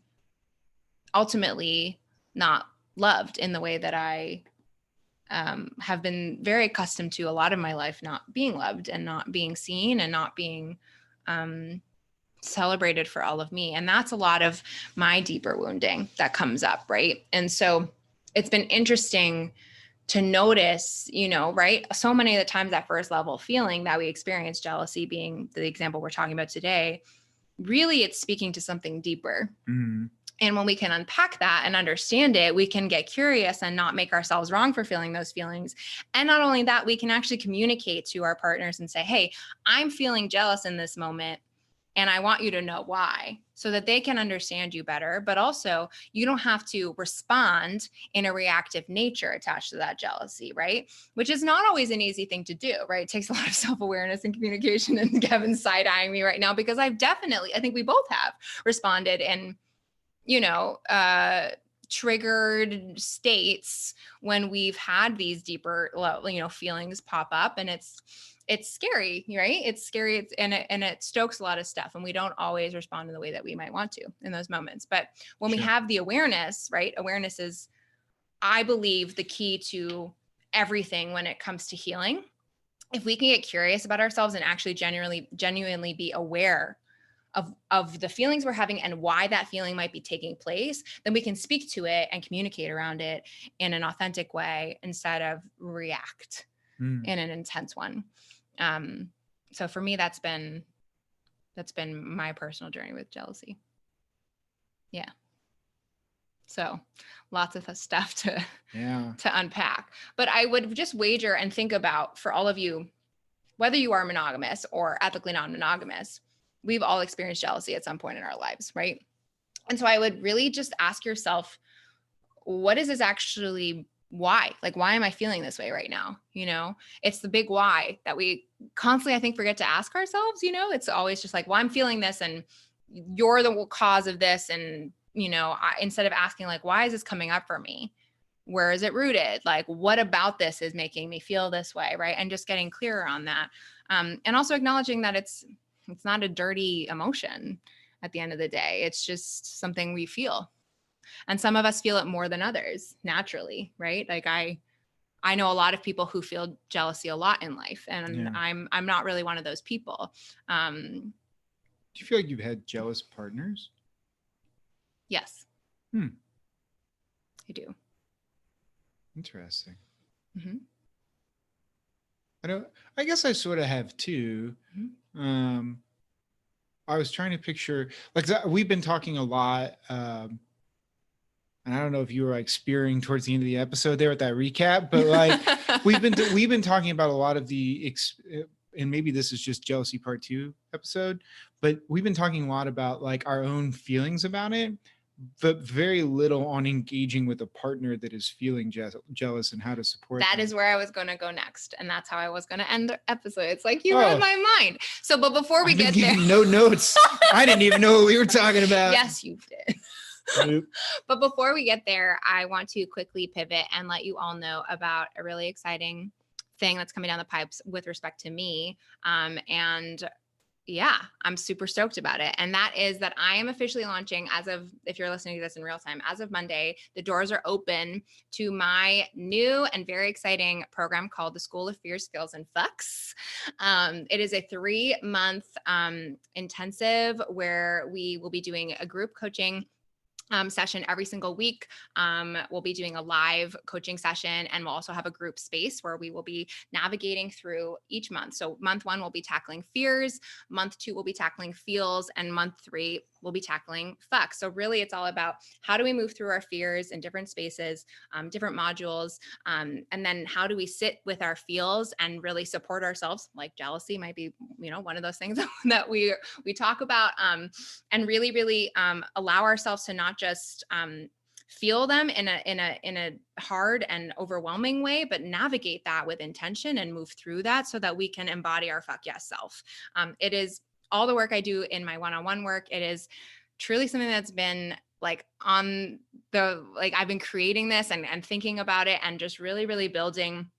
ultimately not loved in the way that I have been very accustomed to a lot of my life, not being loved and not being seen and not being celebrated for all of me. And that's a lot of my deeper wounding that comes up, right? And so it's been interesting to notice, right? So many of the times that first level feeling that we experience, jealousy being the example we're talking about today, really it's speaking to something deeper. And when we can unpack that and understand it, we can get curious and not make ourselves wrong for feeling those feelings. And not only that, we can actually communicate to our partners and say, hey, I'm feeling jealous in this moment, and I want you to know why, so that they can understand you better. But also, you don't have to respond in a reactive nature attached to that jealousy, right? Which is not always an easy thing to do, right? It takes a lot of self-awareness and communication. And Kevin's side-eyeing me right now, because I think we both have responded in, triggered states when we've had these deeper, feelings pop up, and it's scary, right? It's scary. And it stokes a lot of stuff, and we don't always respond in the way that we might want to in those moments. But when we have the awareness, right? Awareness is, I believe, the key to everything when it comes to healing. If we can get curious about ourselves and actually genuinely be aware of the feelings we're having and why that feeling might be taking place, then we can speak to it and communicate around it in an authentic way instead of react in an intense one. So for me, that's been my personal journey with jealousy. Yeah. So lots of stuff to unpack, but I would just wager and think about, for all of you, whether you are monogamous or ethically non-monogamous, we've all experienced jealousy at some point in our lives, right? And so I would really just ask yourself, what is this actually? Why? Like, why am I feeling this way right now? It's the big why that we constantly, I think, forget to ask ourselves. It's always just like, well, I'm feeling this and you're the cause of this. And, instead of asking, like, why is this coming up for me? Where is it rooted? Like, what about this is making me feel this way? Right. And just getting clearer on that. And also acknowledging that it's not a dirty emotion at the end of the day. It's just something we feel. And some of us feel it more than others naturally, right? Like I know a lot of people who feel jealousy a lot in life, and I'm not really one of those people. Do you feel like you've had jealous partners? Yes. I do. Interesting. I guess I sort of have too. I was trying to picture, like, we've been talking a lot, and I don't know if you were like spearing towards the end of the episode there with that recap, but like we've been talking about a lot of and maybe this is just jealousy part 2 episode, but we've been talking a lot about like our own feelings about it. but very little on engaging with a partner that is feeling jealous and how to support that them. is where I was going to go next. And that's how I was going to end the episode. It's like you read my mind. So, but before we get there, no notes. I didn't even know what we were talking about. Yes, you did. Nope. But before we get there, I want to quickly pivot and let you all know about a really exciting thing that's coming down the pipes with respect to me. And yeah, I'm super stoked about it. And that is that I am officially launching as of, if you're listening to this in real time, as of Monday, the doors are open to my new and very exciting program called the School of Fear, Skills, and Fucks. It is a 3-month intensive where we will be doing a group coaching session every single week. We'll be doing a live coaching session, and we'll also have a group space where we will be navigating through each month. So month 1, we'll be tackling fears. Month 2, we'll be tackling feels. And month 3, we'll be tackling fucks. So really it's all about how do we move through our fears in different spaces, different modules. And then how do we sit with our feels and really support ourselves? Like jealousy might be, one of those things that we talk about, and really allow ourselves to not just feel them in a hard and overwhelming way, but navigate that with intention and move through that so that we can embody our fuck yes self. It is all the work I do in my one-on-one work. It is truly something that's been I've been creating this and thinking about it and just really building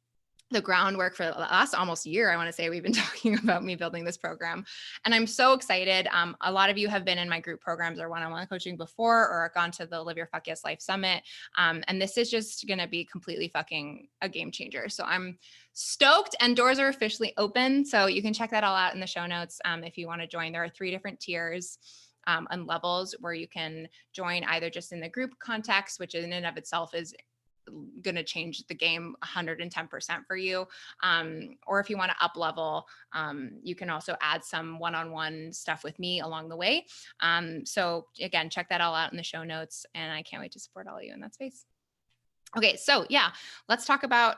the groundwork for the last almost year. I want to say we've been talking about me building this program, and I'm so excited. A lot of you have been in my group programs or one-on-one coaching before, or gone to the Live Your Fuck Yes Life Summit. And this is just going to be completely fucking a game changer. So I'm stoked, and doors are officially open. So you can check that all out in the show notes. If you want to join, there are 3 different tiers and levels where you can join, either just in the group context, which in and of itself is going to change the game 110% for you. Or if you want to up level, you can also add some one-on-one stuff with me along the way. So again, check that all out in the show notes, and I can't wait to support all of you in that space. Okay. So yeah, let's talk about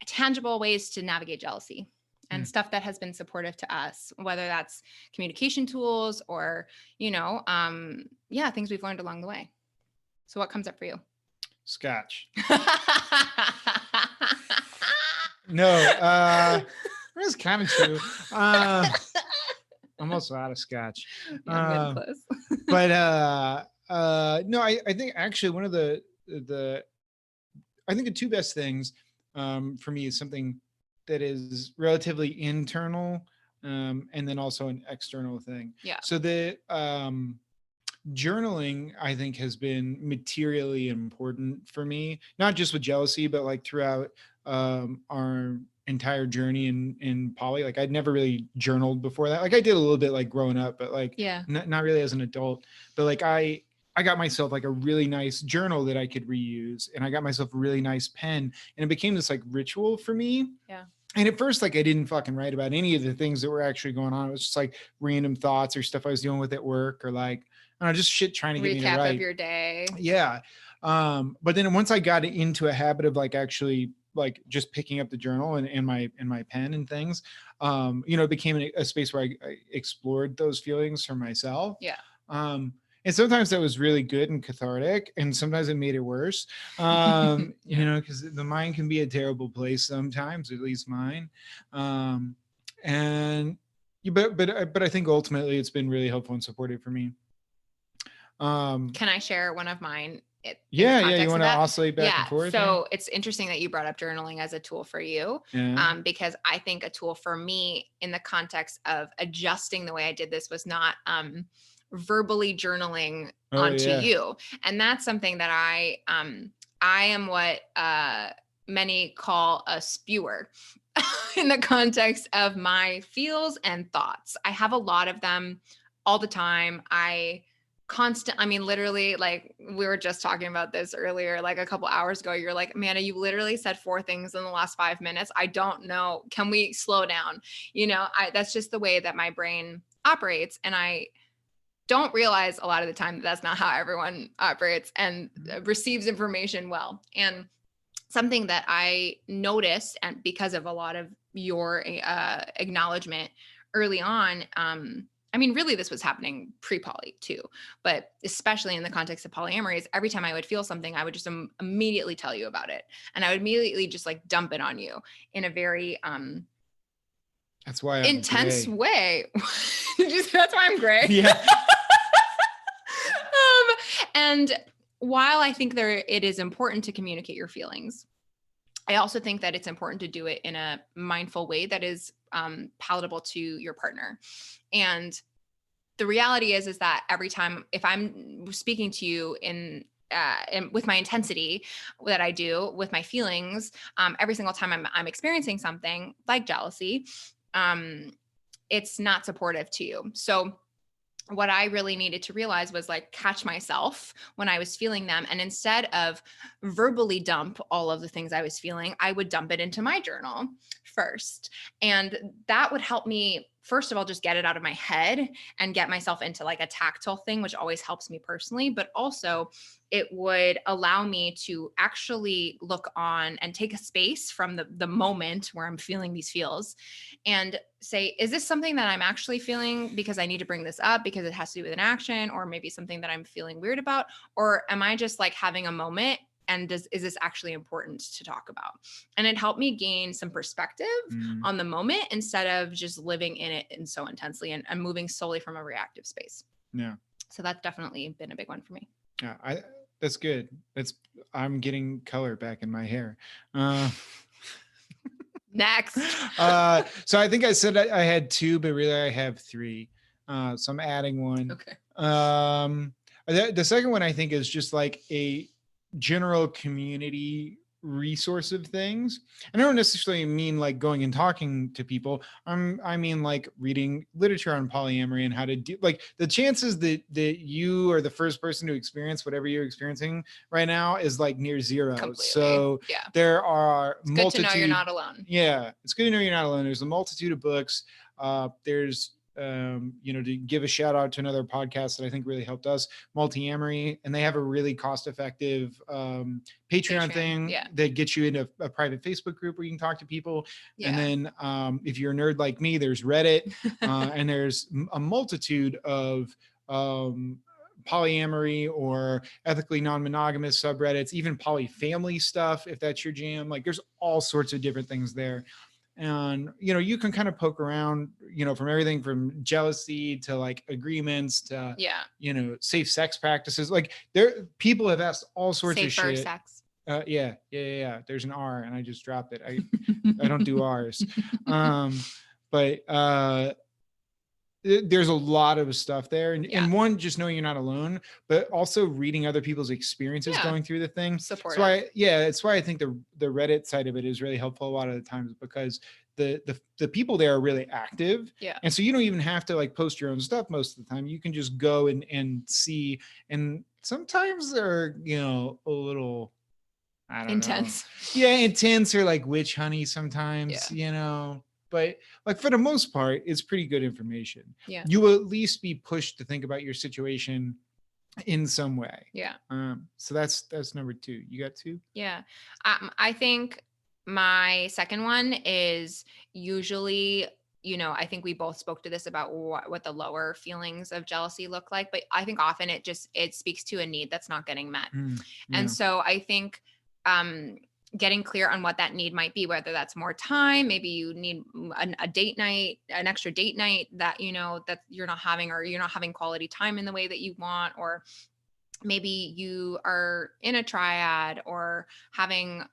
tangible ways to navigate jealousy and stuff that has been supportive to us, whether that's communication tools or, things we've learned along the way. So what comes up for you? Scotch. No, that's kind of true. I'm also out of scotch. Yeah, I'm getting close. But no, I think actually one of the 2 best things for me is something that is relatively internal, and then also an external thing. Yeah. So the journaling, I think, has been materially important for me, not just with jealousy, but like throughout our entire journey in poly. Like I'd never really journaled before that. Like I did a little bit like growing up, but like not really as an adult. But like I got myself like a really nice journal that I could reuse, and I got myself a really nice pen, and it became this like ritual for me. Yeah. And at first, like I didn't fucking write about any of the things that were actually going on. It was just like random thoughts or stuff I was dealing with at work, or like, I don't know, just shit trying to get me to write. Recap of your day. Yeah. But then once I got into a habit of like actually like just picking up the journal and my pen and things, it became a space where I explored those feelings for myself. Yeah. And sometimes that was really good and cathartic, and sometimes it made it worse. Because the mind can be a terrible place sometimes, at least mine. But I think ultimately it's been really helpful and supportive for me. Can I share one of mine? You want to oscillate back and forth? So it's interesting that you brought up journaling as a tool for you, because I think a tool for me in the context of adjusting the way I did this was not verbally journaling onto you. And that's something that I am what many call a spewer in the context of my feels and thoughts. I have a lot of them all the time. Literally, like we were just talking about this earlier, like a couple hours ago, you're like, Amanda, you literally said 4 things in the last 5 minutes. I don't know. Can we slow down? That's just the way that my brain operates. And I don't realize a lot of the time that that's not how everyone operates and receives information well. And something that I noticed, and because of a lot of your acknowledgement early on, I mean, really this was happening pre-poly too, but especially in the context of polyamory is every time I would feel something, I would just immediately tell you about it. And I would immediately just like dump it on you in a very, that's why I'm intense gray. way. That's why I'm gray. Yeah. And while I think it is important to communicate your feelings, I also think that it's important to do it in a mindful way that is palatable to your partner. And the reality is that every time, if I'm speaking to you in with my intensity that I do with my feelings, every single time I'm experiencing something like jealousy, it's not supportive to you. So what I really needed to realize was like catch myself when I was feeling them. And instead of verbally dump all of the things I was feeling, I would dump it into my journal first. And that would help me, first of all, just get it out of my head and get myself into like a tactile thing, which always helps me personally, but also it would allow me to actually look on and take a space from the moment where I'm feeling these feels and say, is this something that I'm actually feeling because I need to bring this up because it has to do with an action, or maybe something that I'm feeling weird about? Or am I just like having a moment and is this actually important to talk about? And it helped me gain some perspective on the moment instead of just living in it and so intensely and moving solely from a reactive space. Yeah. So that's definitely been a big one for me. Yeah, that's good. I'm getting color back in my hair. Next. So I think I said I had 2, but really I have 3. So I'm adding 1. Okay. The second one I think is just like a general community resource of things. And I don't necessarily mean like going and talking to people. I mean like reading literature on polyamory and how to do, like the chances that you are the first person to experience whatever you're experiencing right now is like near zero. Completely. So yeah, there are it's good to know you're not alone. Yeah, it's good to know you're not alone. There's a multitude of books. There's to give a shout out to another podcast that I think really helped us, Polyamory, and they have a really cost-effective Patreon thing that gets you into a private Facebook group where you can talk to people. Yeah. And then if you're a nerd like me, there's Reddit, and there's a multitude of polyamory or ethically non-monogamous subreddits, even polyfamily stuff, if that's your jam. Like there's all sorts of different things there. And, you can kind of poke around, from everything from jealousy to like agreements to, safe sex practices. Like people have asked all sorts of shit. Safer sex. Yeah. There's an R and I just dropped it. I don't do R's. But there's a lot of stuff there. And one, just knowing you're not alone, but also reading other people's experiences going through the thing. Support. So it's why I think the Reddit side of it is really helpful a lot of the times, because the people there are really active. Yeah. And so you don't even have to like post your own stuff most of the time. You can just go and see. And sometimes they're, a little, I don't know. Intense. Yeah, intense or like witch honey sometimes, But like for the most part, it's pretty good information. Yeah. You will at least be pushed to think about your situation in some way. Yeah. So that's number 2. You got 2? Yeah. I think my second one is usually, I think we both spoke to this about what the lower feelings of jealousy look like, but I think often it speaks to a need that's not getting met. And so I think, getting clear on what that need might be, whether that's more time, maybe you need a date night, an extra date night that, that you're not having, or you're not having quality time in the way that you want, or maybe you are in a triad or having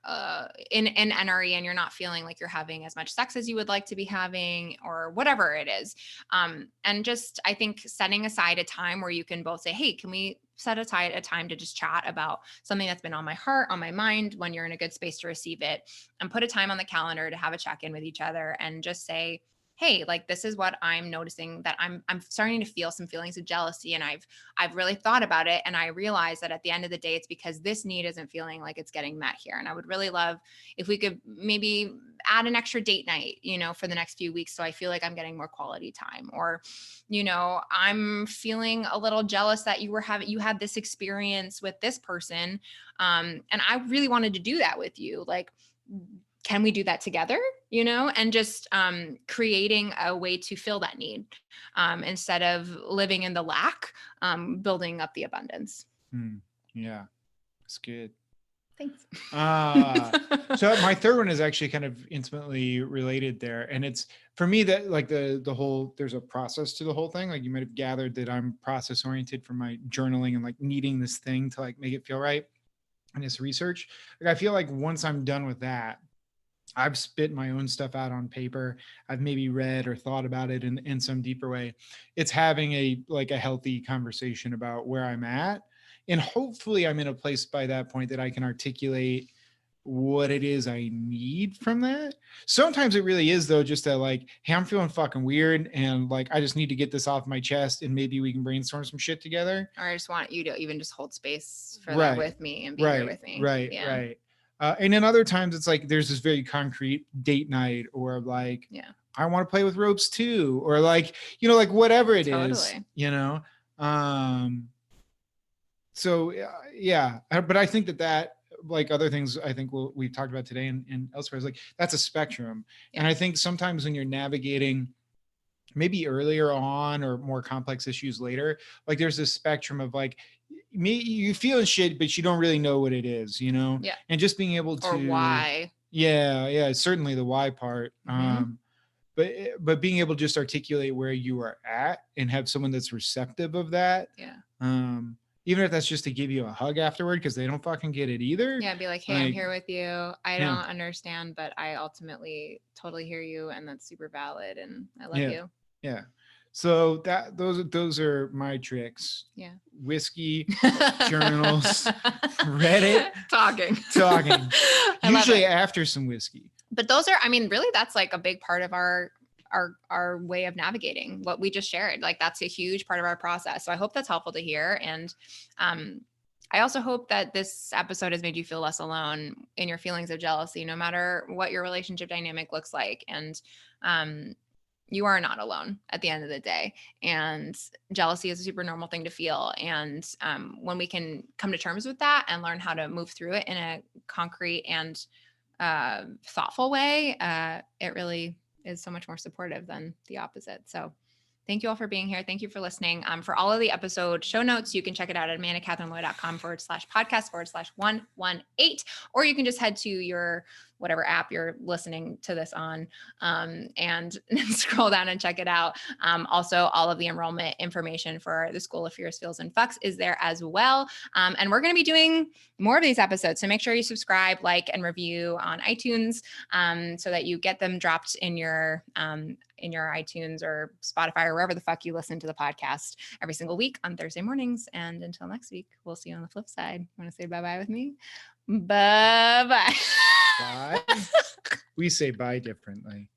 in NRE and you're not feeling like you're having as much sex as you would like to be having, or whatever it is. And just, I think setting aside a time where you can both say, hey, can we set aside a time to just chat about something that's been on my heart, on my mind, when you're in a good space to receive it, and put a time on the calendar to have a check-in with each other and just say, hey, like, this is what I'm noticing, that I'm starting to feel some feelings of jealousy. And I've really thought about it. And I realize that at the end of the day, it's because this need isn't feeling like it's getting met here. And I would really love if we could maybe add an extra date night, for the next few weeks. So I feel like I'm getting more quality time, or, I'm feeling a little jealous that you had this experience with this person. And I really wanted to do that with you. Like, can we do that together, you know, and just creating a way to fill that need instead of living in the lack, building up the abundance. Yeah, that's good. Thanks. So my third one is actually kind of intimately related there. And it's for me that like the whole, there's a process to the whole thing. Like you might have gathered that I'm process oriented from my journaling and like needing this thing to like make it feel right. And this research, like I feel like once I'm done with that, I've spit my own stuff out on paper. I've maybe read or thought about it in some deeper way. It's having a healthy conversation about where I'm at. And hopefully I'm in a place by that point that I can articulate what it is I need from that. Sometimes it really is though, just that like, hey, I'm feeling fucking weird and like I just need to get this off my chest and maybe we can brainstorm some shit together. Or I just want you to even just hold space for that with me and be here with me. Right. And then other times it's like there's this very concrete date night or like, I want to play with ropes too, or like, you know, like whatever it is, you know. So yeah, but I think that like other things I think we've talked about today and elsewhere is like that's a spectrum. And I think sometimes when you're navigating maybe earlier on or more complex issues later, like there's this spectrum of like you feeling shit but you don't really know what it is, you know. And just being able to, or why. Certainly the why part. But being able to just articulate where you are at and have someone that's receptive of that, even if that's just to give you a hug afterward because they don't fucking get it either. Yeah, be like, hey, I'm here with you. I don't understand, but I ultimately totally hear you, and that's super valid, and I love you. Yeah. So those are my tricks. Yeah. Whiskey, journals, Reddit, talking. Usually after some whiskey. But those are, I mean, really, that's like a big part of our way of navigating what we just shared. Like that's a huge part of our process. So I hope that's helpful to hear. And I also hope that this episode has made you feel less alone in your feelings of jealousy, no matter what your relationship dynamic looks like. And you are not alone at the end of the day. And jealousy is a super normal thing to feel. And when we can come to terms with that and learn how to move through it in a concrete and thoughtful way, it really is so much more supportive than the opposite. So thank you all for being here. Thank you for listening. For all of the episode show notes, you can check it out at amandacatherineloy.com/podcast/118, or you can just head to your whatever app you're listening to this on and scroll down and check it out. Also, all of the enrollment information for the School of Fears, Feels, and Fucks is there as well. And we're going to be doing more of these episodes. So make sure you subscribe, like, and review on iTunes so that you get them dropped in your iTunes or Spotify or wherever the fuck you listen to the podcast every single week on Thursday mornings. And until next week, we'll see you on the flip side. Want to say bye-bye with me? Bye-bye. Bye. We say bye differently.